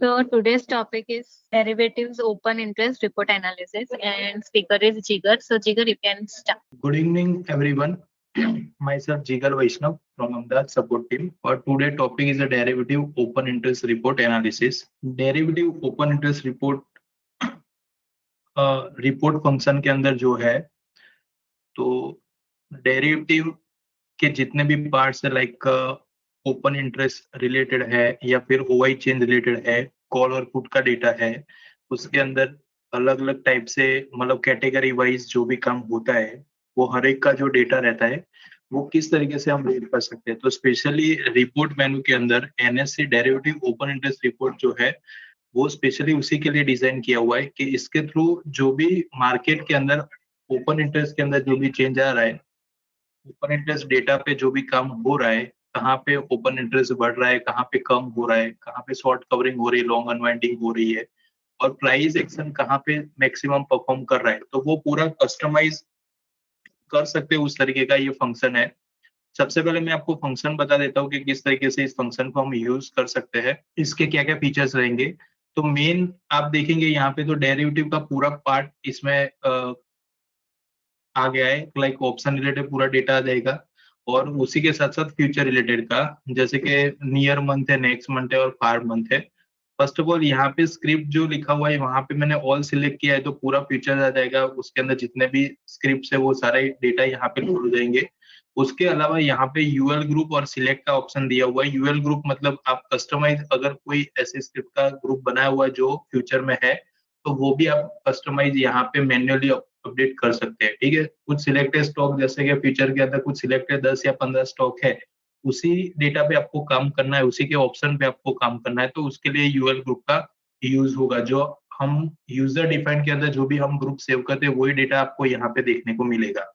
So today's topic is derivatives open interest report analysis and speaker is Jigar. So Jigar, you can start. Good evening, everyone. Myself Jigar Vaishnav from Ahmedabad support team. For today topic is a derivative open interest report analysis. Derivative open interest report report function के अंदर जो है तो derivative के जितने भी parts है like open interest related है या फिर ओआई चेन रिलेटेड है, कॉल और पुट का डेटा है, उसके अंदर अलग अलग टाइप से मतलब कैटेगरी वाइज जो भी काम होता है वो हर एक का जो डेटा रहता है वो किस तरीके से हम रीड कर सकते हैं। तो स्पेशली रिपोर्ट मेनू के अंदर NSC derivative open interest report जो है वो स्पेशली उसी के लिए डिजाइन किया हुआ है कि इसके थ्रू जो भी मार्केट के अंदर ओपन इंटरेस्ट के अंदर जो भी चेंज आ रहा है, ओपन इंटरेस्ट डेटा पे जो भी काम हो रहा है, कहाँ पे ओपन इंटरेस्ट बढ़ रहा है, कहाँ पे कम हो रहा है, कहाँ पे शॉर्ट कवरिंग हो रही है, लॉन्ग अनवाइंडिंग हो रही है और प्राइस एक्शन कहाँ पे मैक्सिमम परफॉर्म कर रहा है, तो वो पूरा कस्टमाइज कर सकते हैं। उस तरीके का ये फंक्शन है। सबसे पहले मैं आपको फंक्शन बता देता हूँ कि किस तरीके से इस फंक्शन को हम यूज कर सकते हैं, इसके क्या क्या फीचर्स रहेंगे। तो मेन आप देखेंगे यहाँ पे तो डेरिवेटिव का पूरा पार्ट इसमें आ गया है, लाइक ऑप्शन रिलेटेड पूरा डेटा आ जाएगा और उसी के साथ साथ फ्यूचर रिलेटेड का, जैसे कि नियर मंथ है, नेक्स्ट मंथ है और फार मंथ है। फर्स्ट ऑफ ऑल यहाँ पे स्क्रिप्ट जो लिखा हुआ है वहां पे मैंने ऑल सिलेक्ट किया है तो पूरा फ्यूचर आ जाएगा, उसके अंदर जितने भी स्क्रिप्ट है वो सारे डेटा यहाँ पे लोड हो जाएंगे। उसके अलावा यहाँ पे यूएल ग्रुप और सिलेक्ट का ऑप्शन दिया हुआ है। यूएल ग्रुप मतलब आप कस्टमाइज अगर कोई ऐसे स्क्रिप्ट का ग्रुप बनाया हुआ है जो फ्यूचर में है तो वो भी आप कस्टमाइज यहाँ पे मैन्युअली अपडेट कर सकते हैं। ठीक है, कुछ सिलेक्टेड स्टॉक जैसे कि फ्यूचर के अंदर कुछ सिलेक्टेड 10 या 15 स्टॉक है, उसी डेटा पे आपको काम करना है, उसी के ऑप्शन पे आपको काम करना है, तो उसके लिए यूएल ग्रुप का यूज होगा। जो हम यूजर डिफाइंड के अंदर जो भी हम ग्रुप सेव करते हैं वही डेटा आपको यहाँ पे देखने को मिलेगा।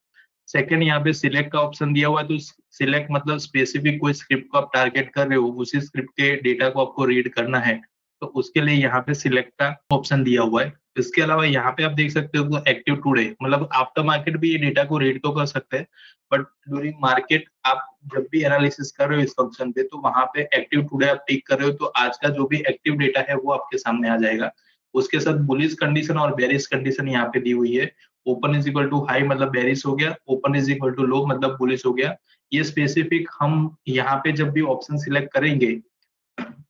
सेकंड, यहाँ पे सिलेक्ट का ऑप्शन दिया हुआ है तो सिलेक्ट मतलब स्पेसिफिक कोई स्क्रिप्ट को आप टारगेट कर रहे हो, उसी स्क्रिप्ट के डेटा को आपको रीड करना है तो उसके लिए यहाँ पे सिलेक्ट का ऑप्शन दिया हुआ है। इसके अलावा यहाँ पे आप देख सकते हो तो एक्टिव टुडे मतलब आफ्टर मार्केट भी ये डेटा को रीड तो कर सकते हैं, बट ड्यूरिंग मार्केट आप जब भी एनालिसिस कर रहे हो इस फंक्शन पे तो वहां पे एक्टिव टुडे आप टिक कर रहे हो तो आज का जो भी एक्टिव डेटा है वो आपके सामने आ जाएगा। उसके साथ बुलिश कंडीशन और बेरिश कंडीशन यहाँ पे दी हुई है। Open is equal to high मतलब बेरिश हो गया, open is equal to low मतलब बुलिश हो गया। ये स्पेसिफिक हम यहाँ पे जब भी ऑप्शन सिलेक्ट करेंगे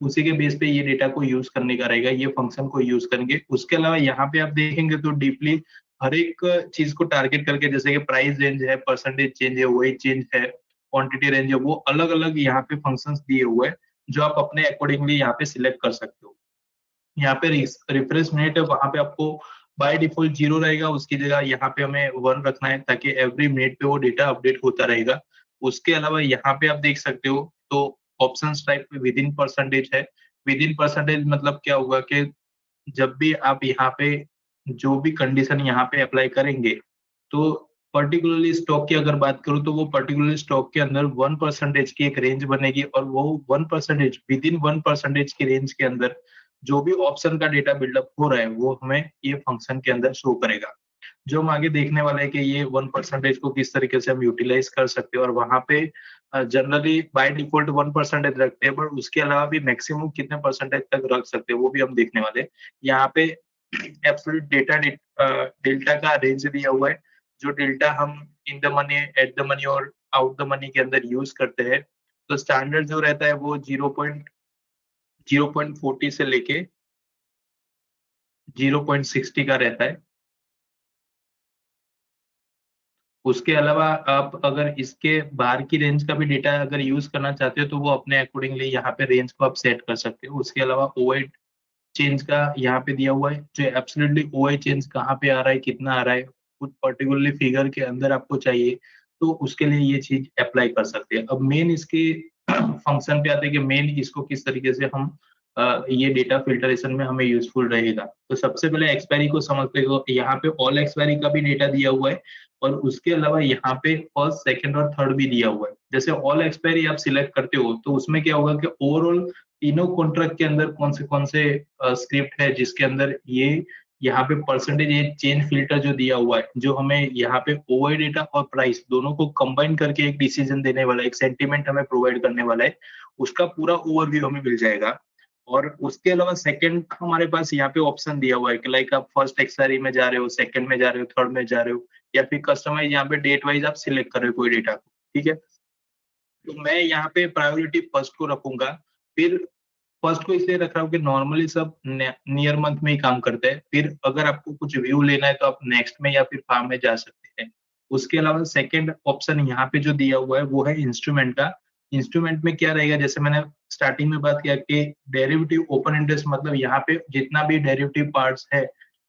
उसी के बेस पे ये डेटा को यूज करने का रहेगा, ये फंक्शन को यूज करेंगे। उसके अलावा यहाँ पे आप देखेंगे तो डीपली हर एक चीज को टारगेट करके, जैसे कि प्राइस रेंज है, परसेंटेज चेंज है, वही चेंज है, क्वांटिटी रेंज है, वो अलग अलग यहाँ पे फंक्शंस दिए हुए हैं जो आप अपने अकॉर्डिंगली यहाँ पे सिलेक्ट कर सकते हो। यहाँ पे रिफ्रेश मिनट है, वहां पे आपको बाय डिफॉल्ट 0 रहेगा, उसकी जगह यहाँ पे हमें 1 रखना है ताकि एवरी मिनट पे वो डेटा अपडेट होता रहेगा। उसके अलावा यहाँ पे आप देख सकते हो तो option type with in percentage है। विद इन परसेंटेज मतलब क्या होगा कि जब भी आप यहाँ पे जो भी कंडीशन यहाँ पे अप्लाई करेंगे तो पर्टिकुलरली स्टॉक की अगर बात करूं तो वो पर्टिकुलरली स्टॉक के अंदर 1% की एक रेंज बनेगी और वो 1% विद इन 1% की रेंज के अंदर जो भी ऑप्शन का डेटा बिल्डअप हो रहा है वो हमें ये फंक्शन के अंदर शो करेगा। जो हम आगे देखने वाले हैं कि ये 1% को किस तरीके से हम यूटिलाइज कर सकते हैं और वहां पे जनरली बाय डिफॉल्ट 1% रखते हैं, बट उसके अलावा भी मैक्सिमम कितने परसेंटेज तक रख सकते हैं वो भी हम देखने वाले हैं। यहाँ पे एब्सोल्यूट डेटा डेल्टा का रेंज दिया हुआ है, जो डेल्टा हम in the money, at the money और आउट द मनी के अंदर यूज करते हैं। तो स्टैंडर्ड जो रहता है वो 0.40 से लेके 0.60 का रहता है। उसके अलावा आप अगर इसके बाहर की रेंज का भी डेटा अगर यूज करना चाहते हो तो वो अपने अकॉर्डिंगली यहाँ पे रेंज को आप सेट कर सकते हो। उसके अलावा ओआई चेंज का यहाँ पे दिया हुआ है, जो एब्सोल्युटली ओआई चेंज कहाँ पे आ रहा है, कितना आ रहा है, कुछ पर्टिकुलरली फिगर के अंदर आपको चाहिए तो उसके लिए ये चीज अप्लाई कर सकते हैं। अब मेन इसके फंक्शन पे आते हैं कि मेन इसको किस तरीके से हम ये डेटा फिल्टरेशन में हमें यूजफुल रहेगा। तो सबसे पहले एक्सपायरी को समझते हो, यहाँ पे ऑल एक्सपायरी का भी डेटा दिया हुआ है और उसके अलावा यहाँ पे फर्स्ट, सेकंड और थर्ड भी दिया हुआ है। जैसे ऑल एक्सपायरी आप सिलेक्ट करते हो तो उसमें क्या होगा कि ओवरऑल तीनों कॉन्ट्रैक्ट के अंदर कौन से स्क्रिप्ट है जिसके अंदर ये यहाँ पे परसेंटेज ये चेंज फिल्टर जो दिया हुआ है, जो हमें यहाँ पे ओवर डेटा और प्राइस दोनों को कंबाइन करके एक डिसीजन देने वाला है, एक सेंटीमेंट हमें प्रोवाइड करने वाला है, उसका पूरा ओवरव्यू हमें मिल जाएगा। और उसके अलावा सेकंड हमारे पास यहाँ पे ऑप्शन दिया हुआ है कि लाइक आप फर्स्ट एक्सपायरी में जा रहे हो, सेकंड में जा रहे हो, थर्ड में जा रहे हो, या फिर कस्टमाइज यहाँ पे डेट वाइज आप सिलेक्ट कर रहे हो कोई डेटा को, ठीक है। तो मैं यहाँ पे प्रायोरिटी फर्स्ट को रखूंगा। फिर फर्स्ट को इसलिए रख रहा हूँ कि नॉर्मली सब नियर मंथ में ही काम करते हैं। फिर अगर आपको कुछ व्यू लेना है तो आप नेक्स्ट में या फिर फार्म में जा सकते हैं। उसके अलावा सेकंड ऑप्शन यहाँ पे जो दिया हुआ है वो है इंस्ट्रूमेंट का। इंस्ट्रूमेंट में क्या रहेगा, जैसे मैंने स्टार्टिंग में बात किया कि डेरिवेटिव ओपन इंटरेस्ट, मतलब यहाँ पे जितना भी डेरिवेटिव पार्ट्स है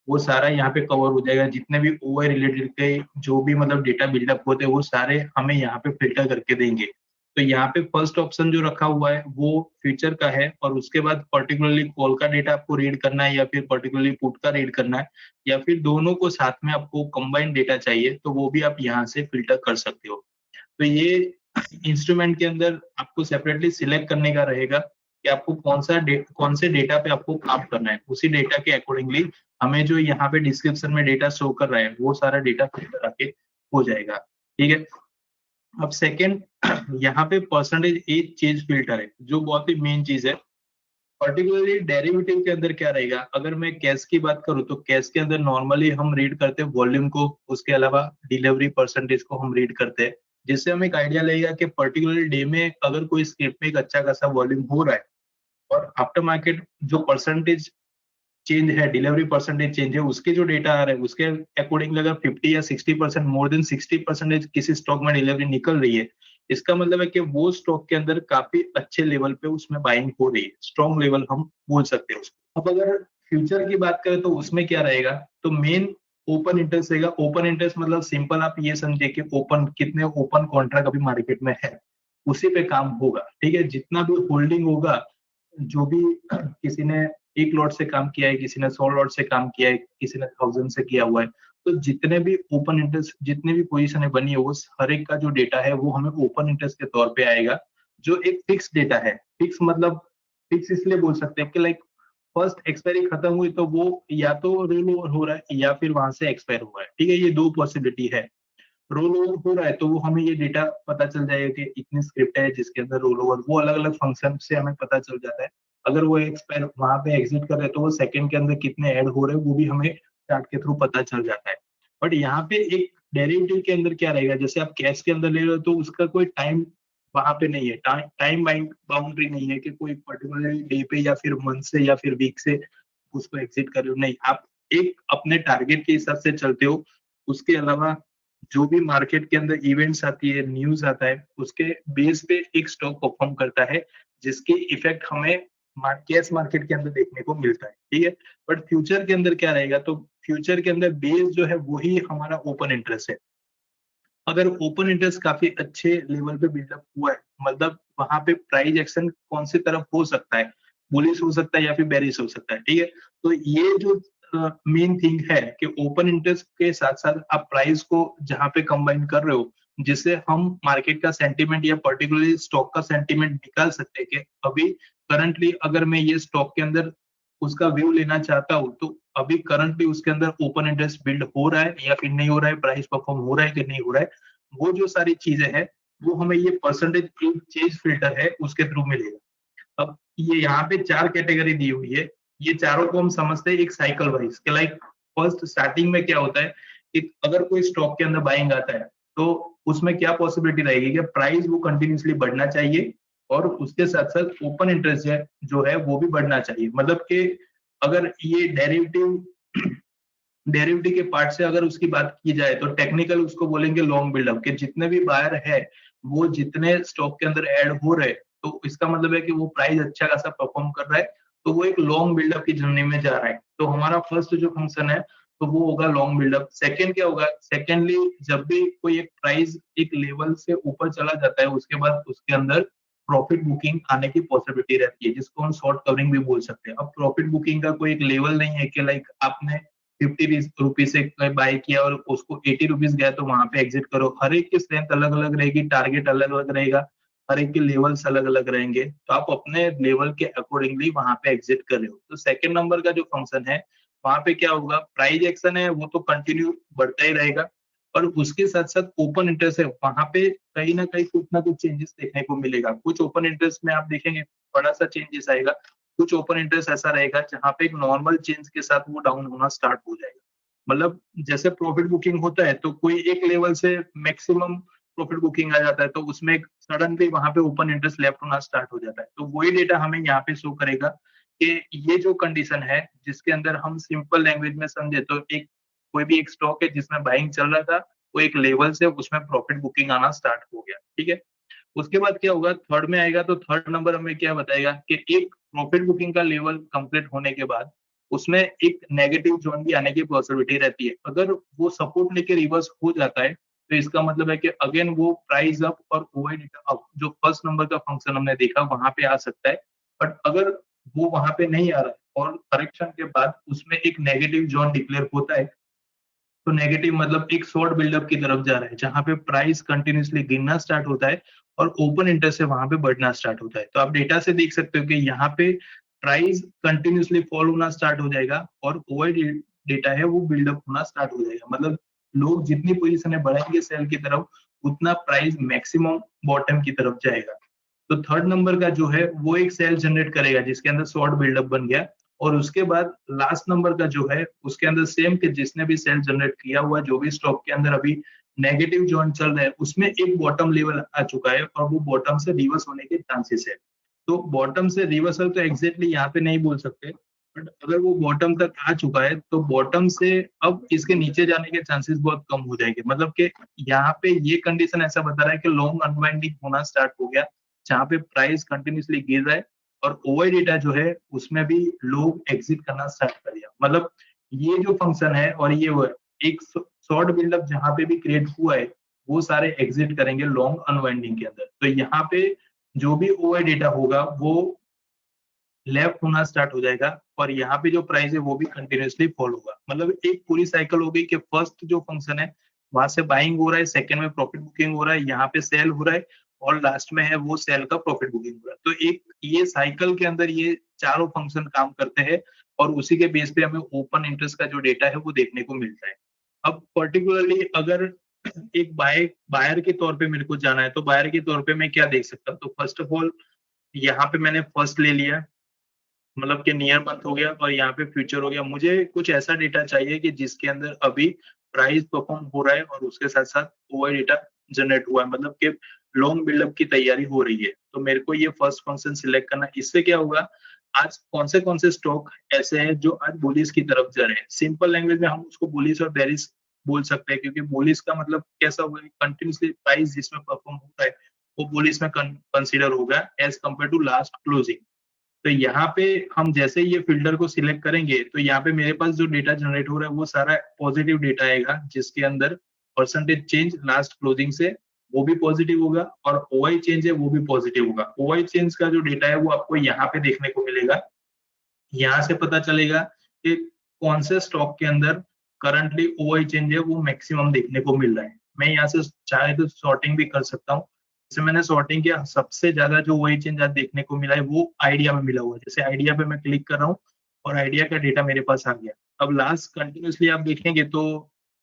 वो सारा यहाँ पे कवर हो जाएगा। जितने भी ओआई रिलेटेड के जो भी मतलब डेटा बिल्डअप होते हैं वो सारे हमें यहाँ पे फिल्टर करके देंगे। तो यहाँ पे फर्स्ट ऑप्शन जो रखा हुआ है वो फ्यूचर का है, और उसके बाद पर्टिकुलरली कॉल का डेटा आपको रीड करना है या फिर पर्टिकुलरली पुट का रीड करना है, या फिर दोनों को साथ में आपको कंबाइंड डेटा चाहिए तो वो भी आप यहाँ से फिल्टर कर सकते हो। तो ये इंस्ट्रूमेंट के अंदर आपको सेपरेटली सिलेक्ट करने का रहेगा कि आपको कौन से डेटा पे आपको काम करना है। उसी डेटा के अकॉर्डिंगली हमें जो यहाँ पे डिस्क्रिप्शन में डेटा शो कर रहा है वो सारा डेटा फिल्टर आके हो जाएगा, ठीक है। अब सेकंड यहाँ पे परसेंटेज एज चेंज फिल्टर है जो बहुत ही मेन चीज है। पर्टिकुलरली डेरिवेटिव के अंदर क्या रहेगा, अगर मैं कैश की बात करूँ तो कैश के अंदर नॉर्मली हम रीड करते हैं वॉल्यूम को, उसके अलावा डिलीवरी परसेंटेज को हम रीड करते हैं, जिससे हमें एक आइडिया लगेगा कि पर्टिकुलर डे में अगर कोई स्क्रिप्ट में एक अच्छा खासा वॉल्यूम हो रहा है और आफ्टर मार्केट जो परसेंटेज चेंज है, डिलीवरी परसेंटेज चेंज है, उसके जो डेटा आ रहे हैं उसके अकॉर्डिंग अगर 50 या 60% मोर देन 60% किसी स्टॉक में डिलीवरी निकल रही है, इसका मतलब है कि वो स्टॉक के अंदर काफी अच्छे लेवल पे उसमें बाइंग हो रही है, स्ट्रॉन्ग लेवल हम बोल सकते हैं उसको। अब अगर फ्यूचर की बात करें तो उसमें क्या रहेगा, तो मेन ओपन इंटरेस्ट रहेगा। ओपन इंटरेस्ट मतलब सिंपल आप ये समझे कि ओपन कितने ओपन कॉन्ट्रैक्ट अभी मार्केट में है उसी पे काम होगा, ठीक है। जितना भी होल्डिंग होगा, जो भी किसी ने 1 लॉट से काम किया है, किसी ने 100 लॉट से काम किया है, किसी ने 1000 से किया हुआ है, तो जितने भी ओपन इंटरेस्ट जितने भी पोजीशनें बनी है वो हर एक का जो डेटा है वो हमें ओपन इंटरेस्ट के तौर पे आएगा, जो एक फिक्स डेटा है। फिक्स मतलब फिक्स इसलिए बोल सकते हैं कि लाइक फर्स्ट एक्सपायरी खत्म हुई तो वो या तो रोल ओवर हो रहा है या फिर वहां से एक्सपायर हुआ है, ठीक है। ये 2 पॉसिबिलिटी है। रोल ओवर हो रहा है तो वो हमें ये डेटा पता चल जाएगा कि इतनी स्क्रिप्ट है जिसके अंदर रोल ओवर, वो अलग अलग फंक्शन से हमें पता चल जाता है। अगर वो एक्सपायर वहां पे एग्जिट कर रहे हैं तो वो सेकंड के अंदर कितने ऐड हो रहे हैं वो भी हमें चार्ट के थ्रू पता चल जाता है। बट यहाँ पे एक डेरिवेटिव के अंदर क्या रहेगा, जैसे आप कैश के अंदर ले रहे हो तो उसका कोई टाइम वहां पे नहीं है, टाइम बाउंड्री नहीं है कि कोई पर्टिकुलर डे पे या फिर मंथ से या फिर वीक से उसको एग्जिट कर रहे हो, नहीं। आप एक अपने टारगेट के हिसाब से चलते हो। उसके अलावा जो भी मार्केट के अंदर इवेंट्स आती है, न्यूज आता है, उसके बेस पे एक स्टॉक परफॉर्म करता है, जिसकी इफेक्ट हमें कैश मार्केट के अंदर देखने को मिलता है, ठीक है। बट फ्यूचर के अंदर क्या रहेगा, तो फ्यूचर के अंदर बेस जो है वही हमारा ओपन इंटरेस्ट है। अगर ओपन इंटरेस्ट काफी अच्छे लेवल पे बिल्डअप हुआ है, मतलब वहां पे प्राइस एक्शन कौन सी तरफ हो सकता है, बुलिश हो सकता है या फिर बेरिश हो सकता है, ठीक है। तो ये जो मेन थिंग है कि ओपन इंटरेस्ट के साथ साथ आप प्राइस को जहां पे कंबाइन कर रहे हो, जिससे हम मार्केट का सेंटीमेंट या पर्टिकुलरली स्टॉक का सेंटीमेंट निकाल सकते हैं कि अभी करंटली अगर मैं ये स्टॉक के अंदर उसका व्यू लेना चाहता हूँ तो अभी करंटली उसके अंदर ओपन इंटरेस्ट बिल्ड हो रहा है या फिर नहीं हो रहा है, प्राइस परफॉर्म हो रहा है कि नहीं हो रहा है, वो जो सारी चीजें हैं वो हमें ये परसेंटेज चेंज फिल्टर है उसके थ्रू मिलेगा। अब ये यहाँ पे 4 कैटेगरी दी हुई है, ये चारों को हम समझते हैं एक साइकिल वाइज के लाइक फर्स्ट स्टार्टिंग में क्या होता है कि अगर कोई स्टॉक के अंदर बाइंग आता है तो उसमें क्या पॉसिबिलिटी रहेगी कि प्राइस वो कंटिन्यूसली बढ़ना चाहिए और उसके साथ साथ ओपन इंटरेस्ट है जो है वो भी बढ़ना चाहिए। मतलब कि अगर ये डेरिवेटिव के पार्ट से अगर उसकी बात की जाए तो टेक्निकल उसको बोलेंगे लॉन्ग बिल्डअप, के जितने भी बायर है वो जितने स्टॉक के अंदर ऐड हो रहे हैं तो इसका मतलब है कि वो प्राइस अच्छा खासा परफॉर्म कर रहा है, तो वो एक लॉन्ग बिल्डअप की जर्नी में जा रहा है। तो हमारा फर्स्ट जो फंक्शन है तो वो होगा लॉन्ग बिल्डअप। सेकंड क्या होगा, सेकेंडली जब भी कोई एक प्राइस एक लेवल से ऊपर चला जाता है उसके बाद उसके अंदर प्रॉफिट बुकिंग आने की पॉसिबिलिटी रहती है, जिसको हम शॉर्ट कवरिंग भी बोल सकते हैं। अब प्रॉफिट बुकिंग का कोई एक लेवल नहीं है कि लाइक आपने 50 रुपीज से बाय किया और उसको 80 रुपीज गया तो वहां पे एग्जिट करो। हर एक की स्ट्रेंथ अलग अलग रहेगी, टारगेट अलग अलग रहेगा, हर एक के लेवल्स अलग अलग रहेंगे, तो आप अपने लेवल के अकॉर्डिंगली वहां पे एग्जिट कर रहे हो। तो सेकंड नंबर का जो फंक्शन है वहां पे क्या होगा, प्राइस एक्शन है वो तो कंटिन्यू बढ़ता ही रहेगा, और उसके साथ साथ ओपन इंटरेस्ट है वहां पे कहीं ना कहीं कुछ ना कुछ चेंजेस देखने को मिलेगा। कुछ ओपन इंटरेस्ट में आप देखेंगे बड़ा सा चेंजेस आएगा, कुछ ओपन इंटरेस्ट ऐसा रहेगा जहाँ पे एक नॉर्मल चेंज के साथ वो डाउन होना स्टार्ट हो जाएगा। मतलब जैसे प्रॉफिट बुकिंग होता है तो कोई एक लेवल से मैक्सिमम प्रॉफिट बुकिंग आ जाता है तो उसमें एक सडनली वहां पे ओपन इंटरेस्ट लेफ्ट होना स्टार्ट हो जाता है। तो वही डेटा हमें यहाँ पे शो करेगा कि ये जो कंडीशन है जिसके अंदर हम सिंपल लैंग्वेज में समझे तो एक कोई भी एक स्टॉक है जिसमें बाइंग चल रहा था, वो एक लेवल से उसमें प्रॉफिट बुकिंग आना स्टार्ट हो गया। ठीक है, उसके बाद क्या होगा, थर्ड में आएगा तो थर्ड नंबर हमें क्या बताएगा कि एक प्रॉफिट बुकिंग का लेवल कंप्लीट होने के बाद उसमें एक नेगेटिव जोन भी आने की पॉसिबिलिटी रहती है। अगर वो सपोर्ट लेके रिवर्स हो जाता है तो इसका मतलब है कि अगेन वो प्राइस अप और ओवर अप जो फर्स्ट नंबर का फंक्शन हमने देखा वहां पे आ सकता है। बट अगर वो वहां पे नहीं आ रहा है और करेक्शन के बाद उसमें एक नेगेटिव जोन डिक्लेयर होता है तो नेगेटिव मतलब एक शॉर्ट बिल्डअप की तरफ जा रहा है जहां पे प्राइस कंटिन्यूसली गिरना स्टार्ट होता है और ओपन इंटरेस्ट से वहां पे बढ़ना स्टार्ट होता है। तो आप डेटा से देख सकते हो कि यहाँ पे प्राइस कंटिन्यूसली फॉल होना स्टार्ट हो जाएगा और ओवर डेटा है वो बिल्डअप होना स्टार्ट हो जाएगा। मतलब लोग जितनी पोजीशन बढ़ाएंगे सेल की तरफ उतना प्राइस मैक्सिमम बॉटम की तरफ जाएगा। तो थर्ड नंबर का जो है वो एक सेल जनरेट करेगा जिसके अंदर शॉर्ट बिल्डअप बन गया और उसके बाद लास्ट नंबर का जो है उसके अंदर सेम कि जिसने भी सेल जनरेट किया हुआ जो भी स्टॉक के अंदर अभी नेगेटिव जोन चल रहा है उसमें एक बॉटम लेवल आ चुका है और वो बॉटम से रिवर्स होने के चांसेस है। तो बॉटम से रिवर्सल तो एग्जैक्टली यहाँ पे नहीं बोल सकते, बट अगर वो बॉटम तक आ चुका है तो बॉटम से अब इसके नीचे जाने के चांसेस बहुत कम हो जाएंगे। मतलब कि यहाँ पे ये कंडीशन ऐसा बता रहा है कि लॉन्ग अनवाइंडिंग होना स्टार्ट हो गया जहाँ पे प्राइस कंटिन्यूसली गिर रहा है और ओवर डेटा जो है उसमें भी लोग एग्जिट करना स्टार्ट कर दिया। मतलब ये जो फंक्शन है और ये वो है, एक शॉर्ट बिल्डअप जहां पे भी क्रिएट हुआ है वो सारे एग्जिट करेंगे लॉन्ग अनवाइंडिंग के अंदर। तो यहाँ पे जो भी ओवर डेटा होगा वो लेफ्ट होना स्टार्ट हो जाएगा और यहाँ पे जो प्राइस है वो भी कंटिन्यूसली फॉल होगा। मतलब एक पूरी साइकिल हो गई कि फर्स्ट जो फंक्शन है वहां से बाइंग हो रहा है, सेकंड में प्रॉफिट बुकिंग हो रहा है, यहाँ पे सेल हो रहा है और लास्ट में है वो सेल का प्रॉफिट बुकिंग हो रहा है। तो एक ये साइकिल के अंदर ये चारों फंक्शन काम करते हैं और उसी के बेस पे हमें ओपन इंटरेस्ट का जो डेटा है वो देखने को मिलता है। अब पर्टिकुलरली अगर एक बायर के तौर पे मेरे को जाना है तो बायर के तौर पे मैं क्या देख सकता हूँ। तो फर्स्ट ऑफ ऑल यहाँ पे मैंने फर्स्ट ले लिया, मतलब कि नियर मंथ हो गया और यहाँ पे फ्यूचर हो गया। मुझे कुछ ऐसा डेटा चाहिए कि जिसके अंदर अभी प्राइस परफॉर्म हो रहा है और उसके साथ साथ ओवर डेटा जनरेट हुआ है, मतलब कि लॉन्ग बिल्डअप की तैयारी हो रही है। तो मेरे को ये फर्स्ट फंक्शन सिलेक्ट करना। इससे क्या होगा, आज कौन से स्टॉक ऐसे हैं जो आज बुलिस की तरफ जा रहे हैं। सिंपल लैंग्वेज में हम उसको बुलिस और बेरिस बोल सकते हैं क्योंकि बुलिस का मतलब कैसा होगा, कंटिन्यूसली प्राइस जिसमें परफॉर्म हो रहा है वो बुलिस में कंसिडर होगा as compare to last closing. तो यहाँ पे हम जैसे ही ये फ़िल्टर को सिलेक्ट करेंगे, तो यहाँ पे मेरे पास जो डेटा जनरेट हो रहा है, वो सारा पॉज़िटिव डेटा आएगा, जिसके अंदर परसेंटेज चेंज लास्ट क्लोजिंग से वो भी पॉज़िटिव होगा और ओआई चेंज है वो भी पॉज़िटिव होगा। ओआई चेंज का जो डेटा है वो आपको यहाँ पे देखने को मिलेगा। यहाँ से पता चलेगा कि कौन से स्टॉक के अंदर करंटली ओआई चेंज है वो मैक्सिमम देखने को मिल रहा है। मैं यहाँ से चाहे तो सॉर्टिंग भी कर सकता हूँ। जैसे मैंने सॉर्टिंग किया, सबसे ज्यादा जो ओआई चेंज आज देखने को मिला है वो आइडिया में मिला हुआ है। जैसे आइडिया पे मैं क्लिक कर रहा हूँ और आइडिया का डेटा मेरे पास आ गया। अब लास्ट कंटिन्यूसली आप देखेंगे तो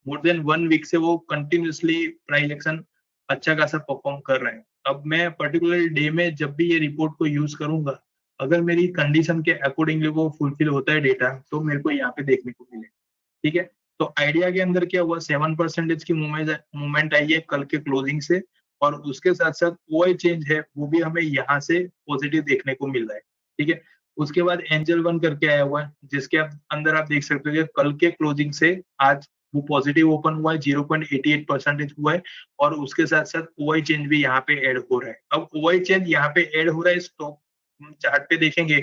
मोर देन 1 वीक से वो कंटिन्यूसली प्राइस एक्शन अच्छा खासा परफॉर्म कर रहा है। अब मैं पर्टिकुलर डे में जब भी ये रिपोर्ट को यूज करूंगा, अगर मेरी कंडीशन के अकॉर्डिंगली वो फुलफिल होता है डेटा तो मेरे को यहाँ पे देखने को मिले। ठीक है, तो आइडिया के अंदर क्या हुआ, 7% की मूवमेंट आई है कल के क्लोजिंग से और उसके साथ साथ ओआई चेंज है वो भी हमें यहाँ से पॉजिटिव देखने को मिल रहा है। ठीक है, उसके बाद एंजल वन करके आया हुआ है जिसके अंदर आप देख सकते हो कि कल के क्लोजिंग से आज वो पॉजिटिव ओपन हुआ है, 0.88% हुआ है और उसके साथ साथ ओआई चेंज भी यहाँ पे ऐड हो रहा है। अब ओआई चेंज यहाँ पे ऐड हो रहा है, स्टॉक चार्ट पे देखेंगे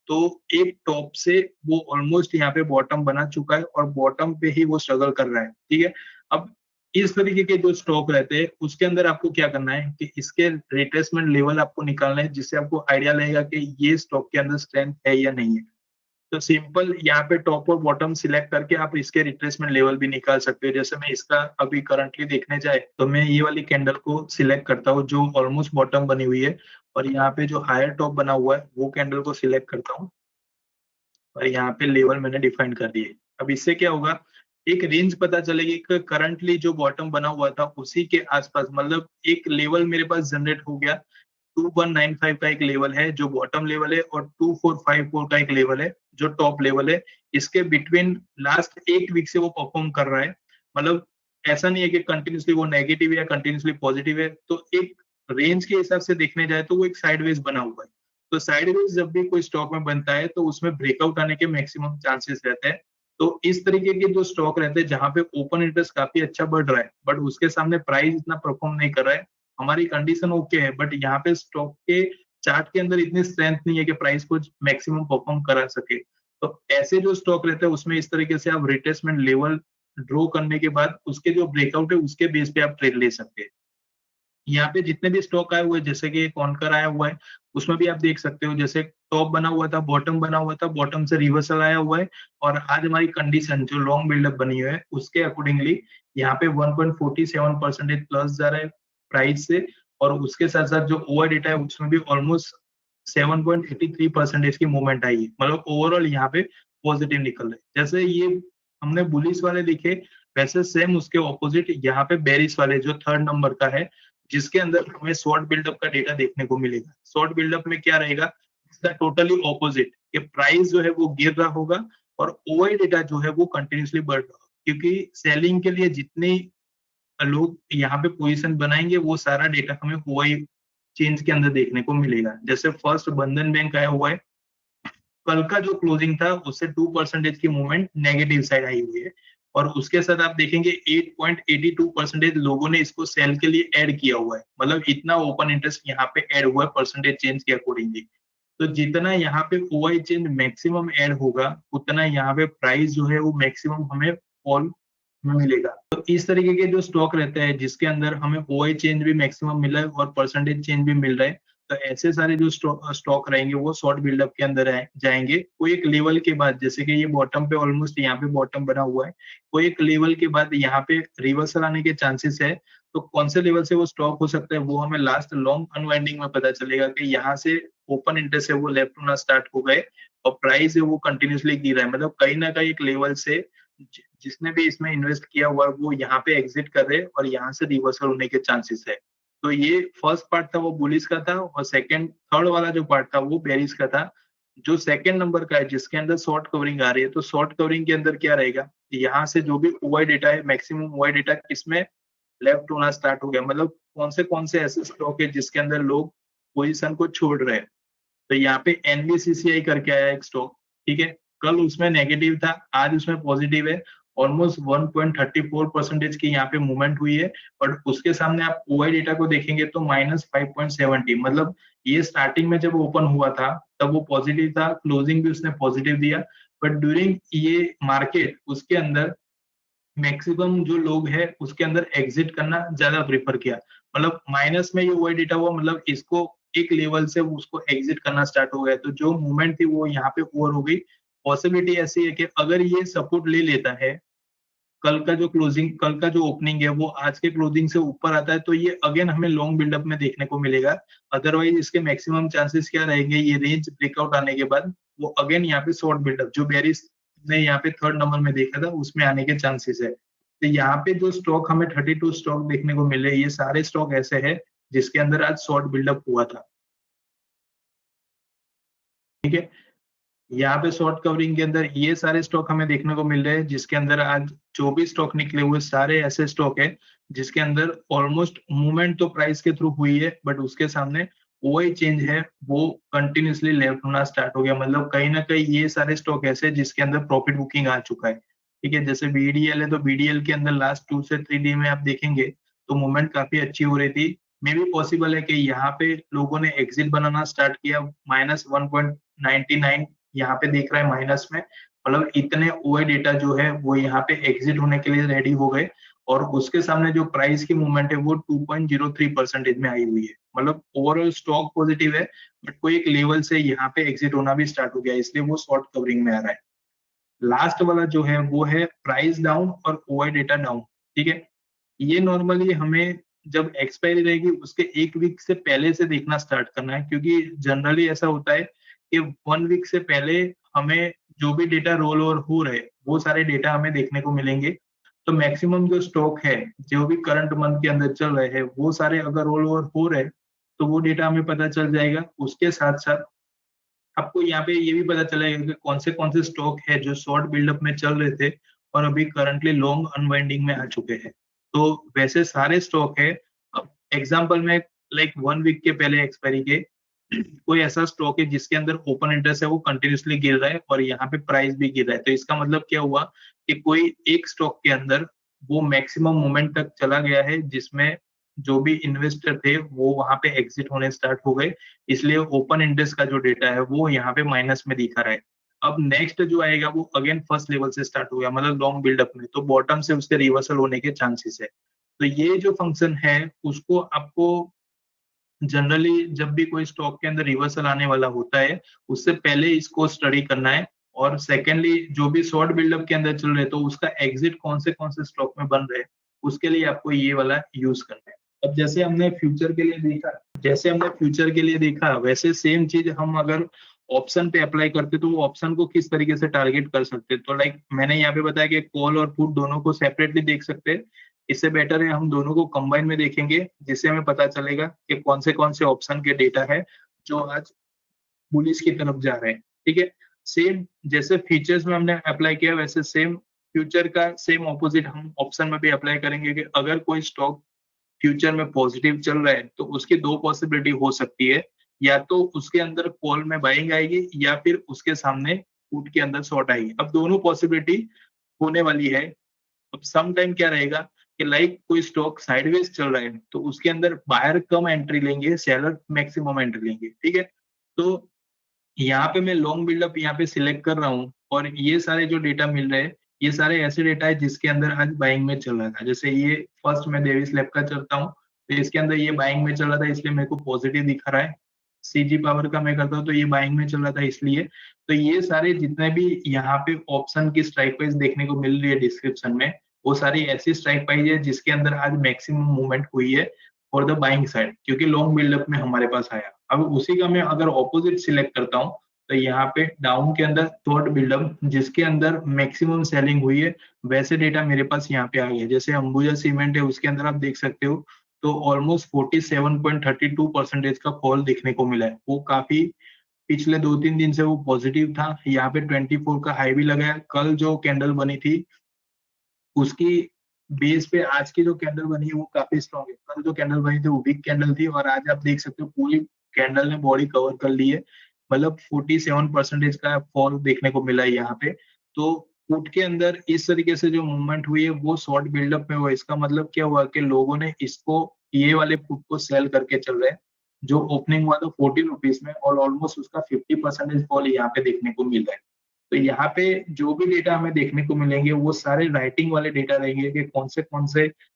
तो एक टॉप से वो ऑलमोस्ट यहाँ पे बॉटम बना चुका है और बॉटम पे ही वो स्ट्रगल कर रहा है। ठीक है, अब इस तरीके के जो स्टॉक रहते हैं उसके अंदर आपको क्या करना है कि इसके रिट्रेसमेंट लेवल आपको निकालना है जिससे आपको आइडिया लगेगा कि ये स्टॉक के अंदर स्ट्रेंथ है या नहीं है। तो सिंपल यहाँ पे टॉप और बॉटम सिलेक्ट करके आप इसके रिट्रेसमेंट लेवल भी निकाल सकते हो। जैसे मैं इसका अभी करंटली देखने जाए तो मैं ये वाली कैंडल को सिलेक्ट करता हूँ जो ऑलमोस्ट बॉटम बनी हुई है और यहाँ पे जो हायर टॉप बना हुआ है वो कैंडल को सिलेक्ट करता हूँ और यहाँ पे लेवल मैंने डिफाइन कर दिए। अब इससे क्या होगा, एक रेंज पता चलेगी कि करंटली जो बॉटम बना हुआ था उसी के आसपास, मतलब एक लेवल मेरे पास जनरेट हो गया 2195 का एक लेवल है जो बॉटम लेवल है, और 2454 का एक लेवल है जो टॉप लेवल है। इसके बिटवीन लास्ट 8 वीक से वो परफॉर्म कर रहा है। मतलब ऐसा नहीं है कि कंटिन्यूअसली वो नेगेटिव है या कंटिन्यूअसली पॉजिटिव है। तो एक रेंज के हिसाब से देखने जाए तो वो एक साइडवेज बना हुआ है। तो साइडवेज जब भी कोई स्टॉक में बनता है तो उसमें ब्रेकआउट आने के मैक्सिमम चांसेस रहते हैं। तो इस तरीके के जो स्टॉक रहते हैं जहां पे ओपन इंटरेस्ट काफी अच्छा बढ़ रहा है बट उसके सामने प्राइस इतना परफॉर्म नहीं कर रहा है, हमारी कंडीशन ओके है, बट यहाँ पे स्टॉक के चार्ट के अंदर इतनी स्ट्रेंथ नहीं है कि प्राइस को मैक्सिमम परफॉर्म करा सके। तो ऐसे जो स्टॉक रहते हैं उसमें इस तरीके से आप रिट्रेसमेंट लेवल ड्रॉ करने के बाद उसके जो ब्रेकआउट है उसके बेस पे आप ट्रेड ले सकते हैं। यहाँ पे जितने भी स्टॉक आए हुए हैं, जैसे कि कॉन्कर आया हुआ है, उसमें भी आप देख सकते हो जैसे टॉप बना हुआ था, बॉटम बना हुआ था, बॉटम से रिवर्सल आया हुआ है, और आज हमारी कंडीशन जो लॉन्ग बिल्डअप बनी हुई है उसके अकॉर्डिंगली यहाँ पे 1.47% प्लस जा रहा है प्राइस से, और उसके साथ साथ जो ओवर डेटा है उसमें भी ऑलमोस्ट 7.83% की मूवमेंट आई है। मतलब ओवरऑल यहाँ पे पॉजिटिव निकल रहा है। जैसे ये हमने बुलिश वाले दिखे, वैसे सेम उसके ऑपोजिट यहाँ पे बेरिश वाले जो थर्ड नंबर का है, जिसके अंदर हमें शॉर्ट बिल्डअप का डेटा देखने को मिलेगा। शॉर्ट बिल्डअप में क्या रहेगा, इसका टोटली ऑपोजिट, कि प्राइस जो है वो गिर रहा होगा और ओआई डेटा जो है वो कंटिन्यूसली बढ़ रहा होगा, क्योंकि सेलिंग के लिए जितने लोग यहाँ पे पोजीशन बनाएंगे वो सारा डेटा हमें ओआई चेंज के अंदर देखने को मिलेगा। जैसे फर्स्ट बंधन बैंक आया हुआ है, कल का जो क्लोजिंग था उससे 2% की मूवमेंट नेगेटिव साइड आई हुई है, और उसके साथ आप देखेंगे 8.82% लोगों ने इसको सेल के लिए ऐड किया हुआ है। मतलब इतना ओपन इंटरेस्ट यहाँ पे ऐड हुआ है परसेंटेज चेंज के अकॉर्डिंगली। तो जितना यहाँ पे ओआई चेंज मैक्सिमम ऐड होगा उतना यहाँ पे प्राइस जो है वो मैक्सिमम हमें फॉल में मिलेगा। तो इस तरीके के जो स्टॉक रहते हैं जिसके अंदर हमें ओआई चेंज भी मैक्सिमम मिला है और परसेंटेज चेंज भी मिल रहा है, तो ऐसे सारे जो स्टॉक रहेंगे वो शॉर्ट बिल्डअप के अंदर जाएंगे। कोई एक लेवल के बाद, जैसे कि ये बॉटम पे ऑलमोस्ट यहाँ पे बॉटम बना हुआ है, कोई एक लेवल के बाद यहाँ पे रिवर्सल आने के चांसेस है। तो कौन से लेवल से वो स्टॉक हो सकता है वो हमें लास्ट लॉन्ग अनवाइंडिंग में पता चलेगा कि यहाँ से ओपन इंटरेस्ट है वो लेफ्ट होना स्टार्ट हो गए और प्राइस है वो कंटिन्यूसली गिर रहा है। मतलब कहीं ना कहीं एक लेवल से जिसने भी इसमें इन्वेस्ट किया हुआ है वो यहाँ पे एग्जिट कर रहे हैं और यहाँ से रिवर्सल होने के चांसेस है। तो ये फर्स्ट पार्ट था वो बुलिश का था, और सेकंड थर्ड वाला जो पार्ट था वो बेरिश का था। जो सेकंड नंबर का है जिसके अंदर शॉर्ट कवरिंग आ रही है, तो शॉर्ट कवरिंग के अंदर क्या रहेगा, यहाँ से जो भी ओआई डेटा है मैक्सिमम ओआई डेटा किसमें लेफ्ट होना स्टार्ट हो गया। मतलब कौन से ऐसे स्टॉक है जिसके अंदर लोग पोजीशन को छोड़ रहे हैं। तो यहाँ पे एनबीसीसीआई करके आया एक स्टॉक, ठीक है, कल उसमें नेगेटिव था, आज उसमें पॉजिटिव है। ऑलमोस्ट 1.34% की यहाँ पे मूवमेंट हुई है, और उसके सामने आप ओआई डेटा को देखेंगे तो -5.70। मतलब ये स्टार्टिंग में जब ओपन हुआ था तब वो पॉजिटिव था, क्लोजिंग भी उसने पॉजिटिव दिया, बट ड्यूरिंग ये मार्केट उसके अंदर मैक्सिमम जो लोग हैं उसके अंदर एग्जिट करना ज्यादा प्रेफर किया। मतलब माइनस में ये ओआई डेटा हुआ, मतलब इसको एक लेवल से उसको एग्जिट करना स्टार्ट हो गया, तो जो मूवमेंट थी वो यहाँ पे ओवर हो गई। पॉसिबिलिटी ऐसी है कि अगर ये सपोर्ट ले लेता है, कल का जो ओपनिंग है वो आज के क्लोजिंग से ऊपर आता है, तो ये अगेन हमें लॉन्ग बिल्डअप में देखने को मिलेगा। अदरवाइज इसके मैक्सिमम चांसेस क्या रहेंगे, ये रेंज ब्रेकआउट आने के बाद वो अगेन यहाँ पे शॉर्ट बिल्डअप जो बेरिस ने यहाँ पे थर्ड नंबर में देखा था उसमें आने के चांसेस है। तो यहाँ पे जो स्टॉक हमें 32 स्टॉक देखने को मिले, ये सारे स्टॉक ऐसे है जिसके अंदर आज शॉर्ट बिल्डअप हुआ था, ठीक है। यहाँ पे शॉर्ट कवरिंग के अंदर ये सारे स्टॉक हमें देखने को मिल रहे हैं जिसके अंदर आज जो भी स्टॉक निकले हुए सारे ऐसे स्टॉक है जिसके अंदर ऑलमोस्ट मूवमेंट तो प्राइस के थ्रू हुई है, बट उसके सामने ओआई चेंज है वो कंटिन्यूसली लेफ्ट होना स्टार्ट हो गया। मतलब कहीं ना कहीं ये सारे स्टॉक ऐसे जिसके अंदर प्रॉफिट बुकिंग आ चुका है, ठीक है। जैसे बीडीएल है तो बीडीएल के अंदर लास्ट 2 से 3 डी में आप देखेंगे तो मूवमेंट काफी अच्छी हो रही थी। मे भी पॉसिबल है कि यहाँ पे लोगों ने एग्जिट बनाना स्टार्ट किया, -1.99 यहाँ पे देख रहा है माइनस में। मतलब इतने ओआई डेटा जो है वो यहाँ पे एग्जिट होने के लिए रेडी हो गए, और उसके सामने जो प्राइस की मूवमेंट है वो 2.03% में आई हुई है। मतलब ओवरऑल स्टॉक पॉजिटिव है, बट कोई एक लेवल से यहाँ पे एग्जिट होना भी स्टार्ट हो गया, इसलिए वो शॉर्ट कवरिंग में आ रहा है। लास्ट वाला जो है वो है प्राइस डाउन और ओआई डेटा डाउन, ठीक है। ये नॉर्मली हमें जब एक्सपायरी रहेगी उसके 1 वीक से पहले से देखना स्टार्ट करना है, क्योंकि जनरली ऐसा होता है कि 1 वीक से पहले हमें जो भी डेटा रोल ओवर हो रहे वो सारे डेटा हमें देखने को मिलेंगे। तो मैक्सिमम जो स्टॉक है जो भी करंट मंथ के अंदर चल रहे हैं वो सारे अगर रोल ओवर हो रहे तो वो डेटा हमें पता चल जाएगा। उसके साथ-साथ आपको यहाँ पे ये भी पता चलेगा कि कौन से स्टॉक है जो शॉर्ट बिल्डअप में चल रहे थे और अभी करंटली लॉन्ग अनवाइंडिंग में आ चुके हैं। तो वैसे सारे स्टॉक है। अब एग्जांपल में लाइक 1 वीक के पहले एक्सपायरी के कोई ऐसा स्टॉक है जिसके अंदर ओपन इंटरेस्ट है वो कंटिन्यूअसली गिर रहा है और यहाँ पे प्राइस भी गिर रहा है। तो इसका मतलब क्या हुआ कि कोई एक स्टॉक के अंदर वो मैक्सिमम मोमेंट तक चला गया है जिसमें जो भी इन्वेस्टर थे वो वहाँ पे एग्जिट होने स्टार्ट हो गए। इसलिए ओपन इंटरेस्ट का जो डेटा है वो यहाँ पे माइनस में दिखा रहा है। अब नेक्स्ट जो आएगा वो अगेन फर्स्ट लेवल से स्टार्ट हो गया मतलब लॉन्ग बिल्डअप में, तो बॉटम से उसके रिवर्सल होने के चांसेस है। तो ये जो फंक्शन है उसको आपको जनरली जब भी कोई स्टॉक के अंदर रिवर्सल आने वाला होता है, उससे पहले इसको स्टडी करना है और सेकेंडली जो भी शॉर्ट बिल्डअप के अंदर चल रहे हैं, तो उसका एग्जिट कौन से स्टॉक में बन रहे हैं, उसके लिए आपको ये वाला यूज़ करना है। अब जैसे हमने फ्यूचर के लिए देखा, वैसे सेम चीज़ हम अगर ऑप्शन पे अप्लाई करते तो वो ऑप्शन को किस तरीके से टारगेट कर सकते हैं। तो लाइक मैंने यहाँ पे बताया कि कॉल और पुट दोनों को सेपरेटली देख सकते हैं। इससे बेटर है हम दोनों को कंबाइन में देखेंगे, जिससे हमें पता चलेगा कि कौन से ऑप्शन के डेटा है जो आज बुलिश की तरफ जा रहे हैं। ठीक है? सेम जैसे फीचर्स में हमने अप्लाई किया वैसे सेम फ्यूचर का सेम ऑपोजिट हम ऑप्शन में भी अप्लाई करेंगे कि अगर कोई स्टॉक फ्यूचर में पॉजिटिव चल रहा है तो उसकी 2 पॉसिबिलिटी हो सकती है। या तो उसके अंदर कॉल में बाइंग आएगी या फिर उसके सामने पुट के अंदर शॉर्ट आएगी। अब दोनों पॉसिबिलिटी होने वाली है। अब सम टाइम क्या रहेगा कि लाइक कोई स्टॉक साइडवेज चल रहा है तो उसके अंदर बायर कम एंट्री लेंगे, सेलर मैक्सिमम एंट्री लेंगे। ठीक है? तो यहाँ पे मैं लॉन्ग बिल्डअप यहाँ पे सिलेक्ट कर रहा हूँ और ये सारे जो डेटा मिल रहे हैं, ये सारे ऐसे डेटा है जिसके अंदर आज बाइंग में चल रहा था। जैसे ये फर्स्ट मैं डेविस लैब का चलता हूँ, तो इसके अंदर ये बाइंग में चल रहा था इसलिए मेरे को पॉजिटिव दिखा रहा है। सीजी पावर का मैं करता हूँ तो ये बाइंग में चल रहा था इसलिए। तो ये सारे जितने भी यहाँ पे ऑप्शन की स्ट्राइक प्राइस देखने को मिल रही है डिस्क्रिप्शन में, वो सारी ऐसी स्ट्राइक प्राइस है जिसके अंदर आज मैक्सिमम मूवमेंट हुई है फॉर द बाइंग साइड, क्योंकि लॉन्ग बिल्डअप में हमारे पास आया। अब उसी का मैं अगर ऑपोजिट सिलेक्ट करता हूँ तो यहाँ पे डाउन के अंदर शॉर्ट बिल्डअप जिसके अंदर मैक्सिमम सेलिंग हुई है, वैसे डेटा मेरे पास यहाँ पे आ गया। जैसे अंबुजा सीमेंट है उसके अंदर आप देख सकते हो तो ऑलमोस्ट 47.32% का फॉल देखने को मिला है। वो काफी पिछले 2-3 दिन से वो पॉजिटिव था। यहाँ पे 24 का हाई भी लगा है। कल जो कैंडल बनी थी उसकी बेस पे आज की जो कैंडल बनी है वो काफी स्ट्रॉन्ग है। कल जो कैंडल बनी थी वो वीक कैंडल थी और आज आप देख सकते हो पूरी कैंडल ने बॉडी कवर कर ली है। मतलब 47% का फॉल देखने को मिला है यहाँ पे। तो पुट के अंदर इस तरीके से जो मूवमेंट हुई है वो शॉर्ट बिल्डअप में हुआ है। इसका मतलब क्या हुआ कि लोगों ने इसको ये वाले पुट को सेल करके चल रहे हैं। जो ओपनिंग हुआ था 14 रुपीज में और ऑलमोस्ट उसका 50% फॉल यहाँ पे देखने को मिल रहा है। तो यहाँ पे जो भी डेटा हमें देखने को मिलेंगे वो सारे राइटिंग वाले डेटा रहेंगे कि कौन से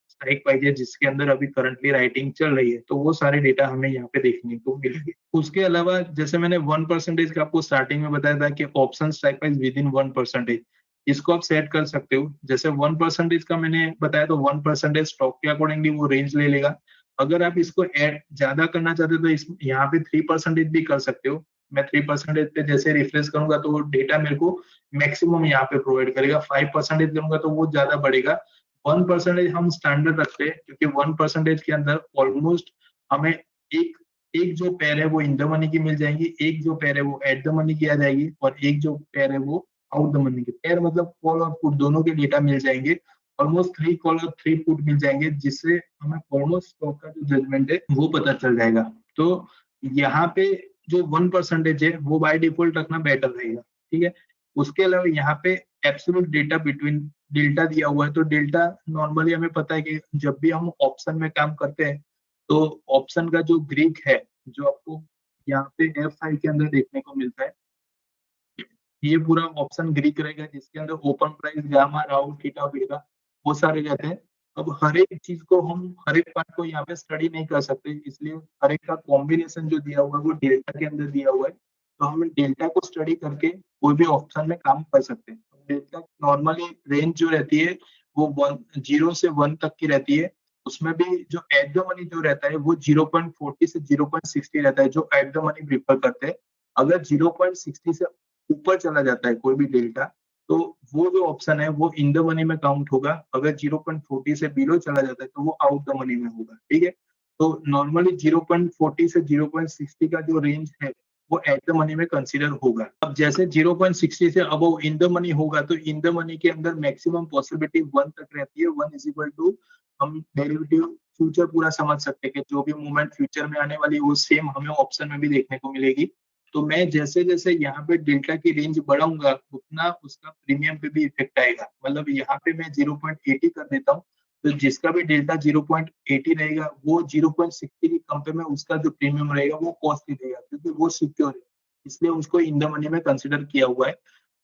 स्ट्राइक प्राइस है जिसके अंदर अभी करंटली राइटिंग चल रही है, तो वो सारे डेटा हमें यहाँ पे देखने को मिलेंगे। उसके अलावा जैसे मैंने 1% का आपको स्टार्टिंग में बताया था कि option strike price with in 1%, इसको आप सेट कर सकते हो। जैसे 1% का मैंने बताया तो 1% स्टॉक के अकॉर्डिंगली वो रेंज ले लेगा। अगर आप इसको ऐड ज्यादा करना चाहते हो तो इस यहाँ पे 3% भी कर सकते हो। मैं 3% पे जैसे रिफ्रेश करूंगा तो वो डेटा मेरे को मैक्सिमम यहाँ पे प्रोवाइड करेगा। 5% करूंगा तो वो ज्यादा बढ़ेगा। 1% हम स्टैंडर्ड रखते हैं क्योंकि 1% के अंदर ऑलमोस्ट हमें एक एक जो पेयर है वो इन द मनी की मिल जाएगी, एक जो पेयर है वो एट द मनी की आ जाएगी और एक जो पेयर है वो आउट द मनी की। पेयर मतलब कॉल और पुट दोनों के डेटा मिल जाएंगे। ऑलमोस्ट 3 कॉल और 3 पुट मिल जाएंगे जिससे हमें ऑलमोस्ट स्टॉक का जो जजमेंट है वो पता चल जाएगा। तो यहाँ पे जो 1% है वो बाय डिफॉल्ट रखना बेटर रहेगा। ठीक है? उसके अलावा यहाँ पे एब्सोल्यूट डेटा बिटवीन डेल्टा दिया हुआ है। तो डेल्टा नॉर्मली हमें पता है कि जब भी हम ऑप्शन में काम करते हैं तो ऑप्शन का जो ग्रीक है जो आपको यहाँ पे एफ फाइल के अंदर देखने को मिलता है, ये पूरा ऑप्शन ग्रीक रहेगा जिसके अंदर ओपन प्राइस, गामा, राउ, थीटा, बीटा वो सारे रहते हैं। अब हर एक चीज को हम हर एक पार्ट को यहाँ पे स्टडी नहीं कर सकते, इसलिए हर एक का कॉम्बिनेशन जो दिया हुआ है वो डेल्टा के अंदर दिया हुआ है। तो हम डेल्टा को स्टडी करके कोई भी ऑप्शन में काम कर सकते हैं। डेल्टा नॉर्मली रेंज जो रहती है वो 0 से 1 तक की रहती है। उसमें भी जो एट द मनी जो रहता है वो 0.40 से 0.60 रहता है, जो एट द मनी प्रीफर करते हैं। अगर 0.60 से ऊपर चला जाता है कोई भी डेल्टा, तो वो जो ऑप्शन है वो इन द मनी में काउंट होगा। अगर 0.40 से बिलो चला जाता है तो वो आउट द मनी में होगा। ठीक है? तो नॉर्मली 0.40 से 0.60 का जो रेंज है वो एट द मनी में कंसीडर होगा। अब जैसे 0.60 से अबव इन द मनी होगा तो इन द मनी के अंदर मैक्सिमम पॉसिबिलिटी 1 तक रहती है। 1 इज इक्वल टू हम डेरिवेटिव फ्यूचर पूरा समझ सकते हैं कि जो भी मूवमेंट फ्यूचर में आने वाली वो सेम हमें ऑप्शन में भी देखने को मिलेगी। तो मैं जैसे जैसे यहाँ पे डेल्टा की रेंज बढ़ाऊंगा उतना उसका प्रीमियम पे भी इफेक्ट आएगा। मतलब यहाँ पे मैं 0.80 कर देता हूँ तो जिसका भी डेल्टा 0.80 रहेगा वो 0.60 की कंपेयर में उसका जो प्रीमियम रहेगा वो कॉस्टली रहेगा क्योंकि वो सिक्योर है, इसलिए उसको इन द मनी में कंसिडर किया हुआ है।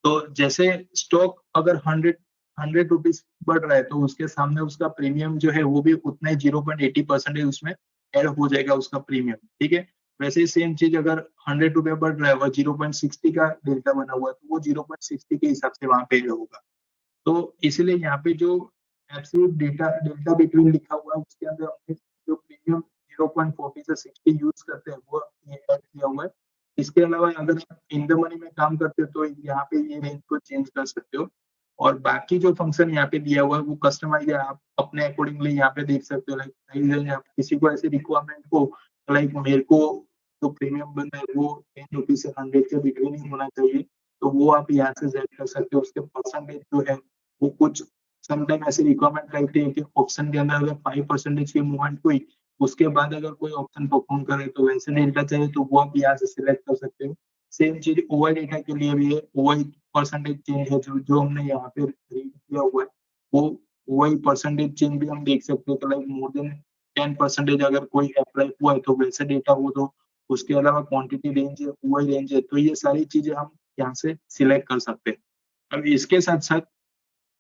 तो जैसे स्टॉक अगर 100 रुपीज बढ़ रहा है तो उसके सामने उसका प्रीमियम जो है वो भी उतना ही 0.80% उसमें ऐड हो जाएगा उसका प्रीमियम। ठीक है, वैसे ही सेम चीज अगर 100 रुपये बढ़ रहा है और 0.60 का डेल्टा बना हुआ है तो वो 0.60 के हिसाब से वहां पे होगा। तो इसलिए यहाँ पे जो एब्सोल्यूट डेटा डेल्टा बिटवीन लिखा हुआ है उसके अंदर हमने जो प्रीमियम 0.40 से 60 यूज करते हैं वो ये ऐड किया हुआ है। इसके अलावा अगर आप इन द मनी में काम करते हो तो यहाँ पे ये रेंज को चेंज कर सकते हो और बाकी जो फंक्शन यहाँ पे दिया हुआ है वो कस्टमाइज है, आप अपने अकॉर्डिंगली यहाँ पे देख सकते हो। लाइक आप किसी को ऐसे रिक्वायरमेंट हो लाइक मेरे को जो प्रीमियम बंदा है वो 10 रुपीज से 100 के बिटवीन ही होना चाहिए तो वो आप यहाँ से सेट कर सकते हो। उसके परसेंटेज जो है वो कुछ समटाइम ऐसी रिक्वायरमेंट रहती है कि ऑप्शन के अंदर अगर 5% की मूवमेंट हुई उसके बाद अगर कोई ऑप्शन परफॉर्म करे तो वैसे डेल्टा चाहिए तो वो आप यहाँ से सिलेक्ट कर सकते हो। सेम चीज ओवर डेटा के लिए भी है, वही परसेंटेज चेंज है जो हमने यहाँ पे रीड किया हुआ है वो वही परसेंटेज चेंज भी हम देख सकते हो। तो लाइक मोर देन 10% अगर कोई अप्लाई हुआ है तो वैसे डेटा हो तो उसके अलावा क्वांटिटी रेंज है वही रेंज है तो ये सारी चीजें हम यहाँ से सिलेक्ट कर सकते हैं। अब इसके साथ साथ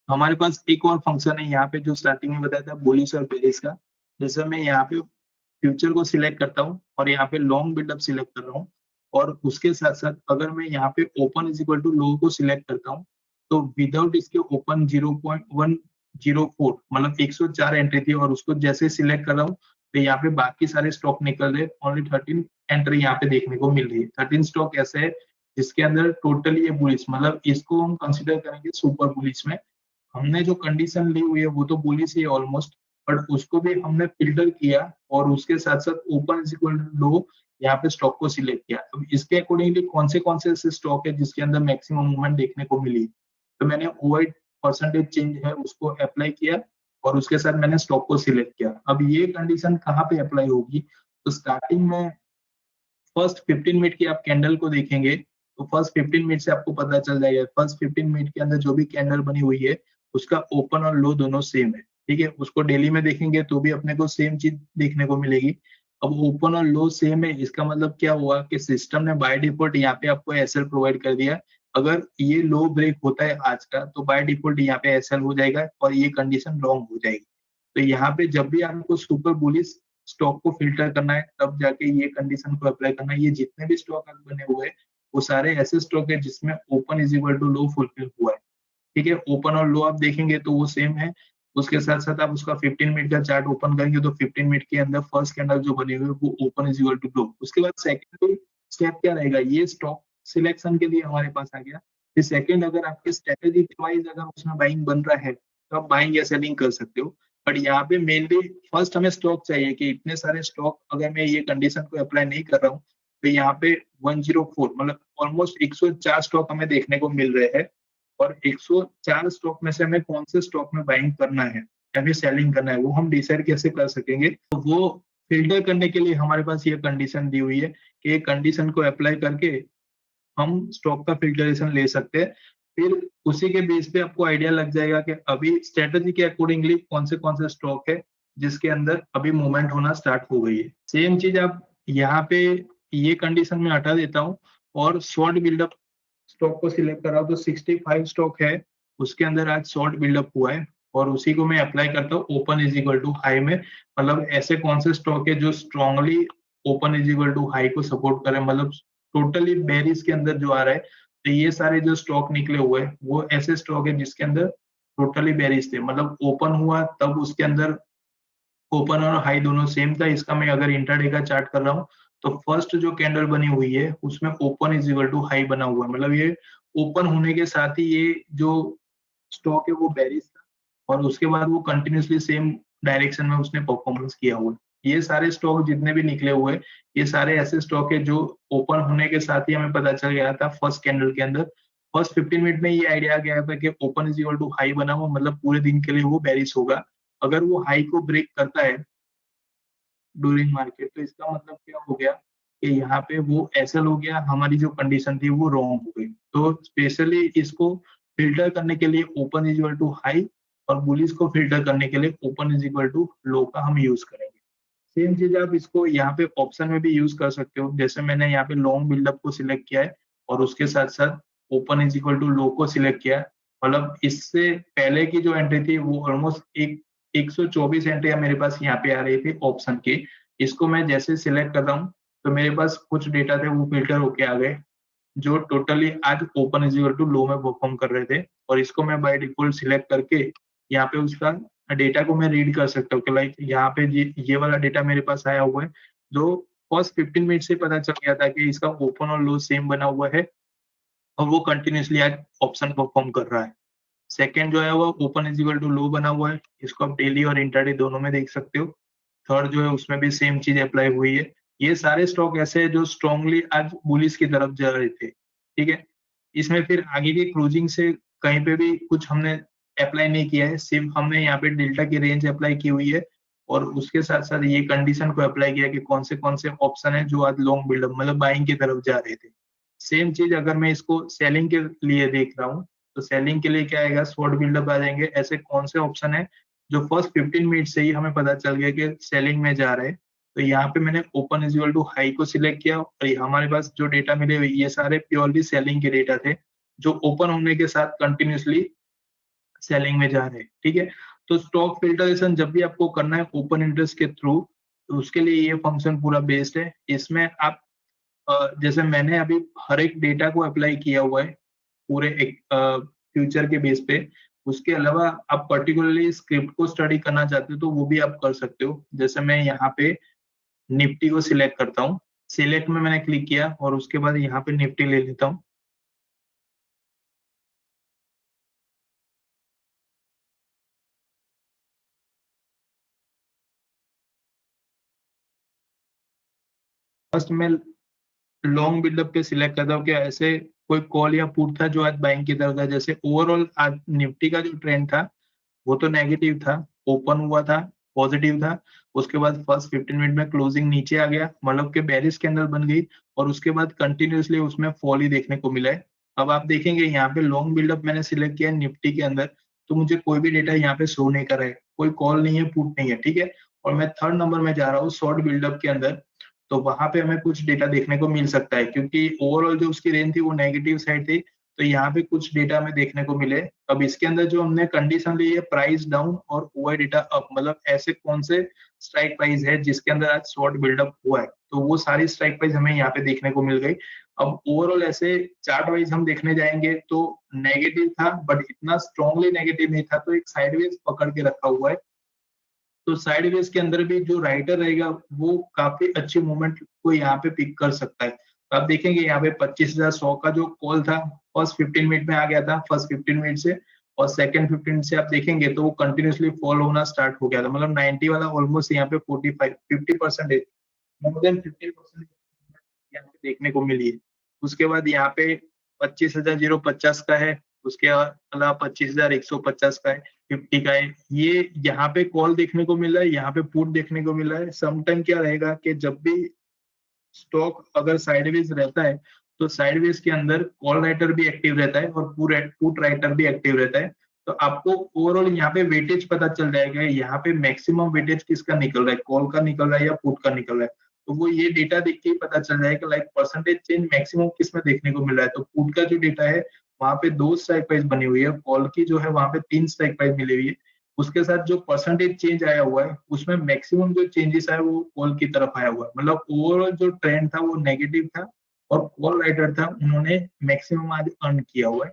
हमारे पास एक और फंक्शन है यहाँ पे जो स्टार्टिंग में बताया था बुलिश और बेरिश का। जैसे मैं यहाँ पे फ्यूचर को सिलेक्ट करता हूँ और यहाँ पे लॉन्ग बिल्डअप सिलेक्ट कर रहा हूँ और उसके साथ साथ अगर मैं यहाँ पे ओपन इज इक्वल टू लो को सिलेक्ट करता हूँ तो विदाउट इसके ओपन 0.104 मतलब 104 एंट्री थी और उसको जैसे सिलेक्ट कर रहा हूँ तो यहाँ पे बाकी सारे स्टॉक निकल रहे, ओनली 13 एंट्री यहाँ पे देखने को मिल रही है। 13 स्टॉक ऐसे है जिसके अंदर टोटली ये बुलिश मतलब इसको हम कंसिडर करेंगे सुपर बुलिश में। हमने जो कंडीशन ली हुई है वो तो बुलिश ही है ऑलमोस्ट, बट उसको भी हमने फिल्टर किया और उसके साथ साथ ओपन इज इक्वल टू लो यहाँ पे स्टॉक को सिलेक्ट किया। अब इसके अकॉर्डिंगली कौन से ऐसे स्टॉक है जिसके अंदर मैक्सिमम मूवमेंट देखने को मिली तो मैंने ओवर परसेंटेज चेंज है उसको अप्लाई किया और उसके साथ मैंने स्टॉक को सिलेक्ट किया। अब ये कंडीशन कहाँ पे अप्लाई होगी तो स्टार्टिंग में फर्स्ट 15 मिनट की आप कैंडल को देखेंगे तो फर्स्ट 15 मिनट से आपको पता चल जाएगा फर्स्ट 15 मिनट के अंदर जो भी कैंडल बनी हुई है उसका ओपन और लो दोनों सेम है। ठीक है, उसको डेली में देखेंगे तो भी अपने को सेम चीज देखने को मिलेगी। अब ओपन और लो सेम है इसका मतलब क्या हुआ कि सिस्टम ने बाय डिफॉल्ट यहाँ पे आपको एसएल प्रोवाइड कर दिया। अगर ये लो ब्रेक होता है आज का तो बाय डिफॉल्ट यहाँ पे एसएल हो जाएगा और ये कंडीशन लॉन्ग हो जाएगी। तो यहाँ पे जब भी आपको सुपर बुलिश स्टॉक को फिल्टर करना है तब जाके ये कंडीशन को अप्लाई करना है। ये जितने भी स्टॉक आज बने हुए हैं वो सारे ऐसे स्टॉक है जिसमें open is equal to low fulfil हुआ है। ठीक है, ओपन और लो आप देखेंगे तो वो सेम है। उसके साथ साथ आप उसका 15 मिनट का चार्ट ओपन करेंगे तो 15 मिनट के अंदर फर्स्ट कैंडल जो बनी हुई है वो ओपन इज इक्वल टू लो। उसके बाद सेकंड स्टेप क्या रहेगा, ये स्टॉक सिलेक्शन के लिए हमारे पास आ गया। फिर सेकंड अगर आपके स्ट्रेटेजी वाइज अगर उसमें बाइंग बन रहा है तो आप बाइंग या सेलिंग कर सकते हो। बट यहाँ पे मेनली फर्स्ट हमें स्टॉक चाहिए कि इतने सारे स्टॉक अगर मैं ये कंडीशन को अप्लाई नहीं कर रहा हूँ तो यहाँ पे 104 मतलब ऑलमोस्ट 104 स्टॉक हमें देखने को मिल रहे हैं और 104 स्टॉक में से हमें कौन से स्टॉक में बाइंग करना है या फिर सेलिंग करना है वो हम डिसाइड कैसे कर सकेंगे। तो वो फिल्टर करने के लिए हमारे पास ये कंडीशन दी हुई है कि ये कंडीशन को अप्लाई करके हम स्टॉक का फिल्टरेशन ले सकते हैं। फिर उसी के बेस पे आपको आइडिया लग जाएगा कि अभी स्ट्रेटजी के अकॉर्डिंगली कौन से स्टॉक है जिसके अंदर अभी मूवमेंट होना स्टार्ट हो गई है। सेम चीज आप यहाँ पे ये कंडीशन में हटा देता हूँ और शॉर्ट बिल्डअप स्टॉक को सिलेक्ट करा तो 65 स्टॉक है उसके अंदर आज शॉर्ट बिल्डअप हुआ है और उसी को मैं अप्लाई करता हूँ open is equal to high में। मतलब ऐसे कौन से स्टॉक है जो strongly open is equal to high को सपोर्ट करे, मतलब टोटली बेरिस के अंदर जो आ रहा है तो ये सारे जो स्टॉक निकले हुए हैं वो ऐसे स्टॉक है जिसके अंदर टोटली बेरिस थे। मतलब ओपन हुआ तब उसके अंदर ओपन और हाई दोनों सेम था। इसका मैं अगर इंटरडे का चार्ट कर रहा हूँ तो फर्स्ट जो कैंडल बनी हुई है उसमें open is equal to high बना हुआ है। मतलब ये ओपन होने के साथ ही ये जो स्टॉक है वो बेरिश था और उसके बाद वो कंटिन्यूसली सेम डायरेक्शन में उसने परफॉर्मेंस किया हुआ है। ये सारे स्टॉक जितने भी निकले हुए, ये सारे ऐसे स्टॉक है जो ओपन होने के साथ ही हमें पता चल गया था फर्स्ट कैंडल के अंदर। फर्स्ट 15 मिनट में ये आइडिया आ गया था कि open is equal to high बना हुआ, मतलब पूरे दिन के लिए वो बेरिश होगा। अगर वो हाई को ब्रेक करता है ड्यूरिंग मार्केट, तो इसका मतलब क्या हो गया कि यहाँ पे वो एसएल हो गया, हमारी जो कंडीशन थी वो रॉन्ग हो गई। तो स्पेशली इसको फिल्टर करने के लिए open is equal to high और बुलिश को फिल्टर करने के लिए open is equal to low का हम यूज करेंगे। सेम चीज आप इसको यहाँ पे ऑप्शन में भी यूज कर सकते हो। जैसे मैंने यहाँ पे लॉन्ग बिल्डअप को सिलेक्ट किया है और उसके साथ साथ ओपन इज इक्वल टू लो को सिलेक्ट किया है। मतलब इससे पहले की जो एंट्री थी वो ऑलमोस्ट 124 एंट्रियां मेरे पास यहाँ पे आ रही थी ऑप्शन की। इसको मैं जैसे सिलेक्ट कर रहा हूँ तो मेरे पास कुछ डेटा थे वो फिल्टर होके आ गए, जो टोटली आज ओपन इज इक्वल टू लो में परफॉर्म कर रहे थे। और इसको मैं बाय डिफॉल्ट सिलेक्ट करके यहाँ पे उसका डेटा को मैं रीड कर सकता हूँ कि लाइक यहाँ पे ये वाला डेटा मेरे पास आया हुआ है, जो फर्स्ट 15 मिनट से पता चल गया था कि इसका ओपन और लो सेम बना हुआ है और वो कंटिन्यूसली आज ऑप्शन परफॉर्म कर रहा है। सेकंड जो है वो ओपन इज इक्वल टू लो बना हुआ है, इसको आप डेली और इंटरडे दोनों में देख सकते हो। थर्ड जो है उसमें भी सेम चीज अप्लाई हुई है। ये सारे स्टॉक ऐसे हैं जो स्ट्रांगली आज बुलिश की तरफ जा रहे थे, ठीक है। इसमें फिर आगे की क्रूजिंग से कहीं पे भी कुछ हमने अप्लाई नहीं किया है, सिर्फ हमने यहाँ पे डेल्टा की रेंज अप्लाई की हुई है और उसके साथ साथ ये कंडीशन को अप्लाई किया कि कौन से ऑप्शन है जो आज लॉन्ग बिल्डअप मतलब बाइंग की तरफ जा रहे थे। सेम चीज अगर मैं इसको सेलिंग के लिए देख रहा हूँ, तो सेलिंग के लिए क्या आएगा, शॉर्ट बिल्डअप आ जाएंगे। ऐसे कौन से ऑप्शन है जो फर्स्ट 15 मिनट से ही हमें पता चल गया कि सेलिंग में जा रहे हैं। तो यहाँ पे मैंने open is equal to high को सिलेक्ट किया और हमारे पास जो डेटा मिले हुए ये सारे प्योरली सेलिंग के डेटा थे, जो ओपन होने के साथ कंटिन्यूसली सेलिंग में जा रहे हैं, ठीक है। तो स्टॉक फिल्टरेशन जब भी आपको करना है ओपन इंटरेस्ट के थ्रू, तो उसके लिए ये फंक्शन पूरा बेस्ड है। इसमें आप जैसे मैंने अभी हर एक डेटा को अप्लाई किया हुआ है पूरे एक फ्यूचर के बेस पे। उसके अलावा आप पर्टिकुलरली स्क्रिप्ट को स्टडी करना चाहते हो तो वो भी आप कर सकते हो। जैसे मैं यहाँ पे निफ्टी को सिलेक्ट करता हूँ, सिलेक्ट में मैंने क्लिक किया और उसके बाद यहाँ पे निफ्टी ले लेता हूँ। फर्स्ट मैं लॉन्ग बिल्डअप पे सिलेक्ट करता हूँ कि ऐसे कोई कॉल या पुट था जो आज बाइंग की तरफ था। जैसे ओवरऑल आज निफ्टी का जो ट्रेंड था वो तो नेगेटिव था, ओपन हुआ था पॉजिटिव था, उसके बाद फर्स्ट 15 मिनट में क्लोजिंग नीचे आ गया, मतलब कि बेरिश कैंडल बन गई और उसके बाद कंटिन्यूसली उसमें फॉल ही देखने को मिला है। अब आप देखेंगे यहाँ पे लॉन्ग बिल्डअप मैंने सिलेक्ट किया है निफ्टी के अंदर, तो मुझे कोई भी डेटा यहाँ पे शो नहीं कर रहा है, कोई कॉल नहीं है, पुट नहीं है, ठीक है। और मैं थर्ड नंबर में जा रहा हूँ शॉर्ट बिल्डअप के अंदर, तो वहां पे हमें कुछ डेटा देखने को मिल सकता है क्योंकि ओवरऑल जो उसकी रेंज थी वो नेगेटिव साइड थी। तो यहाँ पे कुछ डेटा हमें देखने को मिले। अब इसके अंदर जो हमने कंडीशन ली है प्राइस डाउन और ओवर डेटा अप, मतलब ऐसे कौन से स्ट्राइक प्राइस है जिसके अंदर आज शॉर्ट बिल्डअप हुआ है, तो वो सारी स्ट्राइक प्राइस हमें यहाँ पे देखने को मिल गई। अब ओवरऑल ऐसे चार्ट वाइज हम देखने जाएंगे तो नेगेटिव था बट इतना स्ट्रांगली नेगेटिव नहीं था, तो एक साइडवेज पकड़ के रखा हुआ है। तो साइडवेज के अंदर भी जो राइटर रहेगा वो काफी अच्छी मूवमेंट को यहाँ पे पिक कर सकता है। तो आप देखेंगे यहाँ पे 25,100 का जो कॉल था फर्स्ट 15 मिनट में आ गया था फर्स्ट 15 मिनट से, और सेकंड 15 से आप देखेंगे तो वो कंटिन्यूसली फॉल होना स्टार्ट हो गया था। मतलब 90 वाला ऑलमोस्ट यहाँ पे 45 50% मोर देन 50% यहाँ पे देखने को मिली है। उसके बाद यहाँ पे 25,050 का है, उसके अलावा 25,150 का है, 50 का है। ये यहाँ पे कॉल देखने को मिला है, यहाँ पे पुट देखने को मिला है। समटाइम क्या रहेगा कि जब भी स्टॉक अगर साइडवेज रहता है तो साइडवेज के अंदर कॉल राइटर भी एक्टिव रहता है और पुट राइटर भी एक्टिव रहता है। तो आपको ओवरऑल यहाँ पे वेटेज पता चल जाएगा, यहाँ पे मैक्सिमम वेटेज किसका निकल रहा है, कॉल का निकल रहा है या पुट का निकल रहा है। तो वो ये डेटा देख के ही पता चल जाएगा लाइक परसेंटेज चेंज मैक्सिमम किस में देखने को मिल रहा है। तो पुट का जो डेटा है वहां पे 2 स्ट्राइक प्राइस बनी हुई है, कॉल की जो है वहां पे 3 स्ट्राइक प्राइस मिली हुई है। उसके साथ जो परसेंटेज चेंज आया हुआ है उसमें मैक्सिमम जो चेंजेस आया वो कॉल की तरफ आया हुआ है। मतलब ओवरऑल जो ट्रेंड था वो नेगेटिव था और कॉल राइटर था उन्होंने मैक्सिमम आज अर्न किया हुआ है।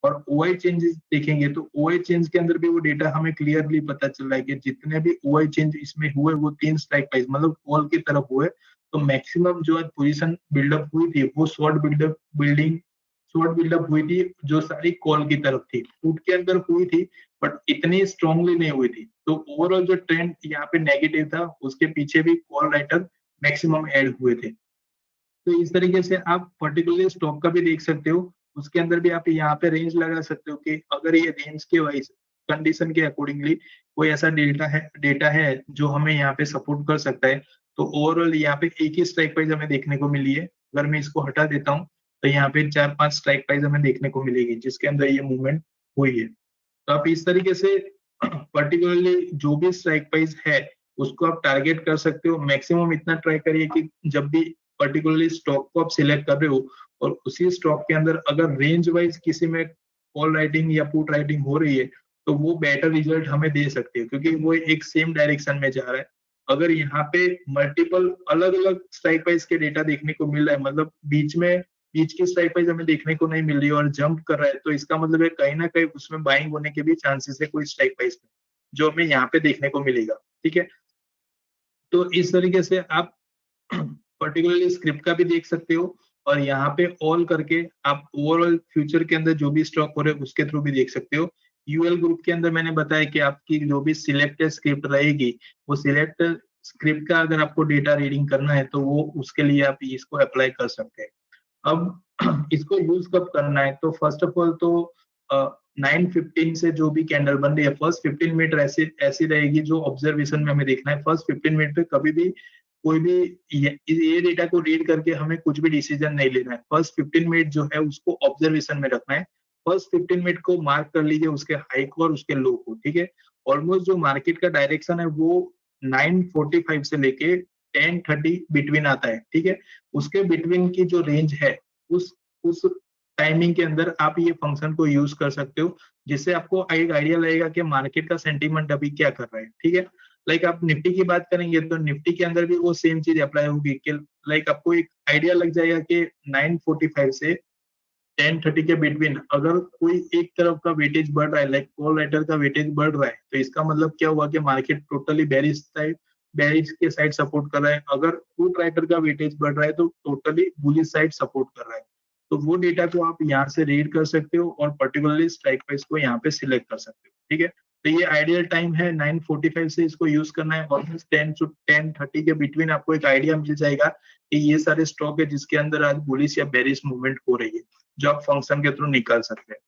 और ओआई चेंजेस देखेंगे तो ओआई चेंज के अंदर भी वो डेटा हमें क्लियरली पता चल रहा है कि जितने भी ओआई चेंज इसमें हुए वो 3 स्ट्राइक प्राइस मतलब कॉल की तरफ हुए। तो मैक्सिमम जो आज पोजीशन बिल्डअप हुई थी वो शॉर्ट बिल्डअप हुई थी जो सारी कॉल की तरफ थी, पुट के अंदर हुई थी बट इतनी स्ट्रांगली नहीं हुई थी। तो ओवरऑल जो ट्रेंड यहाँ पे नेगेटिव था, उसके पीछे भी कॉल राइटर मैक्सिमम ऐड हुए थे। तो इस तरीके से आप पर्टिकुलरली स्टॉक का भी देख सकते हो। उसके अंदर भी आप यहाँ पे रेंज लगा सकते हो कि अगर ये रेंज के वाइज कंडीशन के अकॉर्डिंगली कोई ऐसा डेटा है जो हमें यहाँ पे सपोर्ट कर सकता है। तो ओवरऑल यहाँ पे एक ही स्ट्राइक प्राइस हमें देखने को मिली है। अगर मैं इसको हटा देता हूँ तो यहाँ पे 4-5 स्ट्राइक प्राइस हमें देखने को मिलेगी जिसके अंदर ये मूवमेंट हुई है। तो आप इस तरीके से पर्टिकुलरली जो भी स्ट्राइक प्राइस है उसको आप टारगेट कर सकते हो। मैक्सिमम इतना ट्राई करिए कि जब भी पर्टिकुलरली स्टॉक को आप सिलेक्ट कर रहे हो और उसी स्टॉक के अंदर अगर रेंज वाइज किसी में कॉल राइटिंग या पुट राइटिंग हो रही है तो वो बेटर रिजल्ट हमें दे सकती है क्योंकि वो एक सेम डायरेक्शन में जा रहा है। अगर यहाँ पे मल्टीपल अलग अलग स्ट्राइक प्राइस के डेटा देखने को मिल रहा है, मतलब बीच की स्ट्राइक प्राइस हमें देखने को नहीं मिल रही है और जंप कर रहा है, तो इसका मतलब है कहीं ना कहीं उसमें बाइंग होने के भी चांसेस है कोई स्ट्राइक प्राइस में, जो हमें यहाँ पे देखने को मिलेगा। ठीक है, तो इस तरीके से आप पर्टिकुलरली स्क्रिप्ट का भी देख सकते हो और यहाँ पे ऑल करके आप ओवरऑल फ्यूचर के अंदर जो भी स्टॉक हो रहे हैं उसके थ्रू भी देख सकते हो। यूएल ग्रुप के अंदर मैंने बताया कि आपकी जो भी सिलेक्टेड स्क्रिप्ट रहेगी वो सिलेक्ट स्क्रिप्ट का अगर आपको डेटा रीडिंग करना है तो वो उसके लिए आप इसको अप्लाई कर सकते हैं। अब इसको यूज कब करना है, तो फर्स्ट ऑफ ऑल तो 9:15 से जो भी कैंडल बन रही है फर्स्ट 15 मिनट ऐसी रहेगी जो ऑब्जर्वेशन में हमें देखना है। फर्स्ट 15 मिनट पे कभी भी कोई भी ये डेटा को रीड करके हमें कुछ भी डिसीजन नहीं लेना है। फर्स्ट 15 मिनट जो है उसको ऑब्जर्वेशन में रखना है। फर्स्ट 15 मिनट को मार्क कर लीजिए उसके हाई को और उसके लो को। ठीक है, ऑलमोस्ट जो मार्केट का डायरेक्शन है वो 9:45 से लेके 10:30 बिटवीन आता है। ठीक है, उसके बिटवीन की जो रेंज है उस टाइमिंग के अंदर आप ये फंक्शन को यूज कर सकते हो जिससे आपको एक आइडिया लगेगा कि मार्केट का सेंटीमेंट अभी क्या कर रहा है। ठीक है, लाइक आप निफ्टी की बात करेंगे तो निफ्टी के अंदर भी वो सेम चीज अप्लाई होगी कि लाइक आपको एक आइडिया लग जाएगा कि 9:45 से 10:30 के बिटवीन अगर कोई एक तरफ का वेटेज बढ़ रहा है, लाइक कॉल राइटर का वेटेज बढ़ रहा है, तो इसका मतलब क्या हुआ कि मार्केट टोटली बेरिश के साइड सपोर्ट कर रहा है। अगर पुट राइटर का वेटेज बढ़ रहा है तो टोटली बुलिश साइड सपोर्ट कर रहा है। तो वो डेटा को आप यहाँ से रीड कर सकते हो और पर्टिकुलरली स्ट्राइक प्राइस को यहाँ पे सिलेक्ट कर सकते हो। ठीक है, तो ये आइडियल टाइम है 9:45 से इसको यूज करना है। ऑलमोस्ट 10 to 10:30 के बिटवीन आपको एक आइडिया मिल जाएगा कि ये सारे स्टॉक है जिसके अंदर आज बुलिश या बेरिश मूवमेंट हो रही है, जो आप फंक्शन के थ्रू निकाल सकते हैं।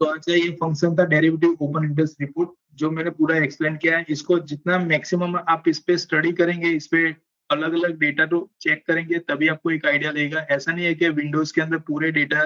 तो आज ये फंक्शन था डेरिवेटिव ओपन इंटरेस्ट रिपोर्ट, जो मैंने पूरा एक्सप्लेन किया है। इसको जितना मैक्सिमम आप इस पे स्टडी करेंगे, इस पे अलग अलग डेटा तो चेक करेंगे, तभी आपको एक आइडिया लगेगा। ऐसा नहीं है कि विंडोज के अंदर पूरे डेटा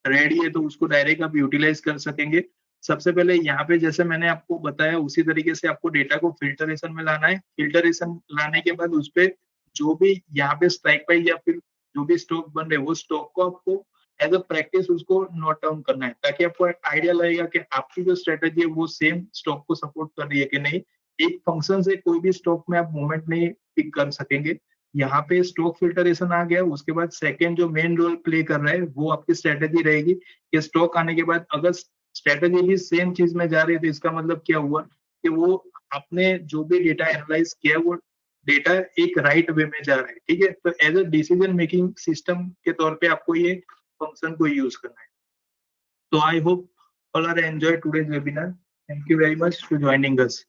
रेडी है तो उसको डायरेक्ट आप यूटिलाइज कर सकेंगे। सबसे पहले यहाँ पे जैसे मैंने आपको बताया उसी तरीके से आपको डेटा को फिल्टरेशन में लाना है। फिल्टरेशन लाने के बाद उस पर जो भी यहाँ पे स्ट्राइक प्राइस या फिर जो भी स्टॉक बन रहे हैं वो स्टॉक को आपको एज अ प्रैक्टिस उसको नोट डाउन करना है, ताकि आपको एक आइडिया लगेगा कि आपकी जो स्ट्रेटेजी है वो सेम स्टॉक को सपोर्ट कर रही है कि नहीं। एक फंक्शन से कोई भी स्टॉक में आप मूवमेंट नहीं पिक कर सकेंगे। यहाँ पे स्टॉक फिल्टरेशन आ गया, उसके बाद सेकंड जो मेन रोल प्ले कर रहा है वो आपकी स्ट्रेटेजी रहेगी कि स्टॉक आने के बाद अगर स्ट्रेटेजी भी सेम चीज में जा रही है तो इसका मतलब क्या हुआ कि वो आपने जो भी डेटा एनालाइज किया वो डेटा एक राइट वे में जा रहा है। ठीक है, तो as a decision making system के तौर पे आपको ये फंक्शन को यूज करना है। तो I hope all are enjoy today's webinar. Thank you very much for joining us.